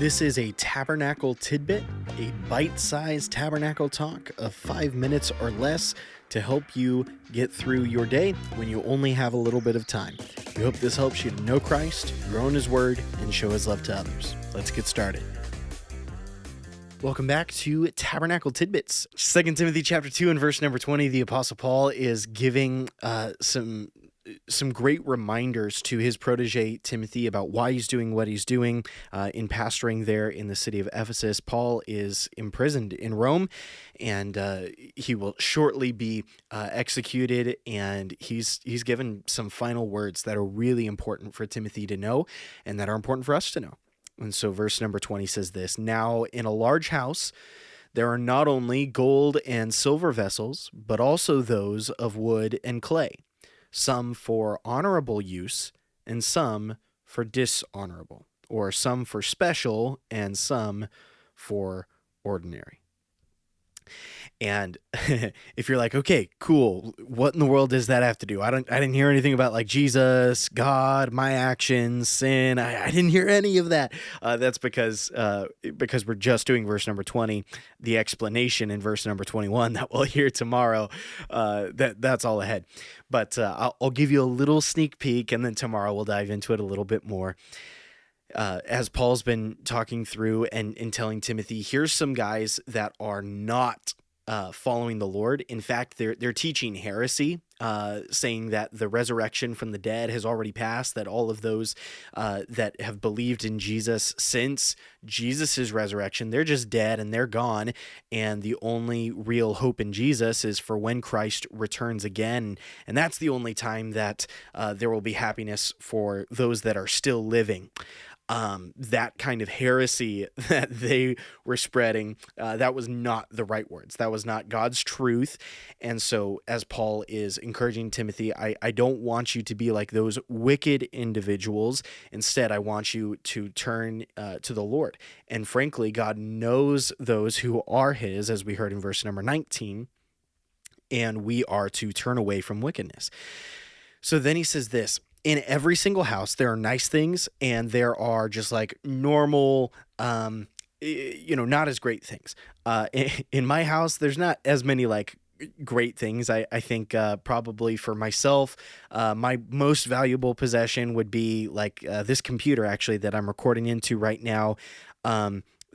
This is a Tabernacle Tidbit, a bite-sized Tabernacle Talk of 5 minutes or less to help you get through your day when you only have a little bit of time. We hope this helps you to know Christ, grow in His Word, and show His love to others. Let's get started. Welcome back to Tabernacle Tidbits. 2 Timothy chapter 2 and verse number 20, the Apostle Paul is giving some great reminders to his protege Timothy about why he's doing what he's doing in pastoring there in the city of Ephesus. Paul is imprisoned in Rome, and he will shortly be executed, and he's given some final words that are really important for Timothy to know and that are important for us to know. And so verse number 20 says this: "Now in a large house there are not only gold and silver vessels, but also those of wood and clay, some for honorable use and some for dishonorable, or some for special and some for ordinary." And if you're like, okay, cool, what in the world does that have to do? I didn't hear anything about like Jesus, God, my actions, sin. I didn't hear any of that. That's because we're just doing verse number 20. The explanation in verse number 21 that we'll hear tomorrow, that's all ahead. But I'll give you a little sneak peek, and then tomorrow we'll dive into it a little bit more. As Paul's been talking through and telling Timothy, here's some guys that are not following the Lord. In fact, they're teaching heresy, saying that the resurrection from the dead has already passed, that all of those that have believed in Jesus since Jesus' resurrection, they're just dead and they're gone, and the only real hope in Jesus is for when Christ returns again, and that's the only time that there will be happiness for those that are still living. That kind of heresy that they were spreading, that was not the right words. That was not God's truth. And so as Paul is encouraging Timothy, I don't want you to be like those wicked individuals. Instead, I want you to turn to the Lord. And frankly, God knows those who are His, as we heard in verse number 19, and we are to turn away from wickedness. So then he says this: in every single house, there are nice things, and there are just like normal, not as great things. In my house, there's not as many like great things. I think probably for myself, my most valuable possession would be like this computer actually that I'm recording into right now.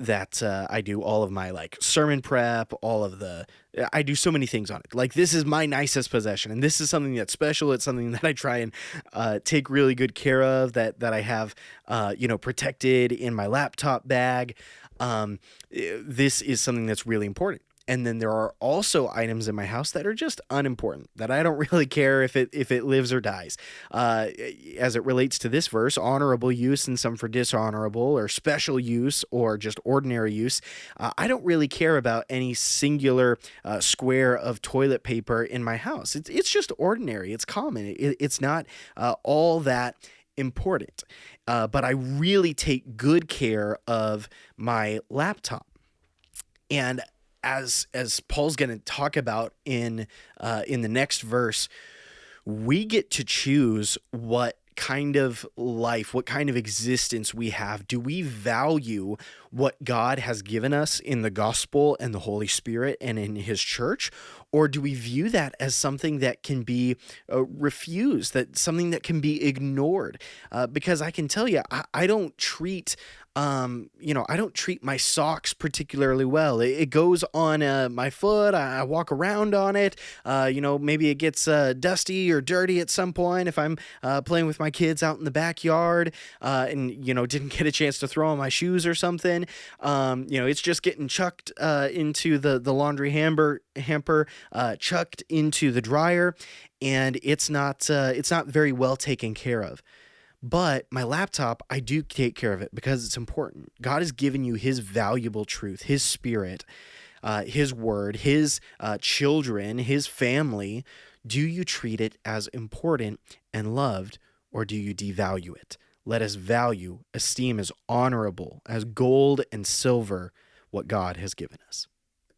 That I do all of my like sermon prep, I do so many things on it. Like this is my nicest possession, and this is something that's special. It's something that I try and take really good care of, that I have, protected in my laptop bag. This is something that's really important. And then there are also items in my house that are just unimportant, that I don't really care if it lives or dies. As it relates to this verse, honorable use and some for dishonorable, or special use or just ordinary use. I don't really care about any singular square of toilet paper in my house. It's just ordinary. It's common. It's not all that important. But I really take good care of my laptop. And as Paul's going to talk about in the next verse, we get to choose what kind of life, what kind of existence we have. Do we value what God has given us in the gospel and the Holy Spirit and in His church? Or do we view that as something that can be refused, something that can be ignored? Because I can tell you, I don't treat my socks particularly well. It goes on my foot. I walk around on it. Maybe it gets dusty or dirty at some point if I'm playing with my kids out in the backyard and didn't get a chance to throw on my shoes or something. It's just getting chucked into the laundry hamper, chucked into the dryer, and it's not very well taken care of. But my laptop, I do take care of it because it's important. God has given you His valuable truth, His Spirit, His Word, His children, His family. Do you treat it as important and loved, or do you devalue it? Let us esteem as honorable, as gold and silver, what God has given us.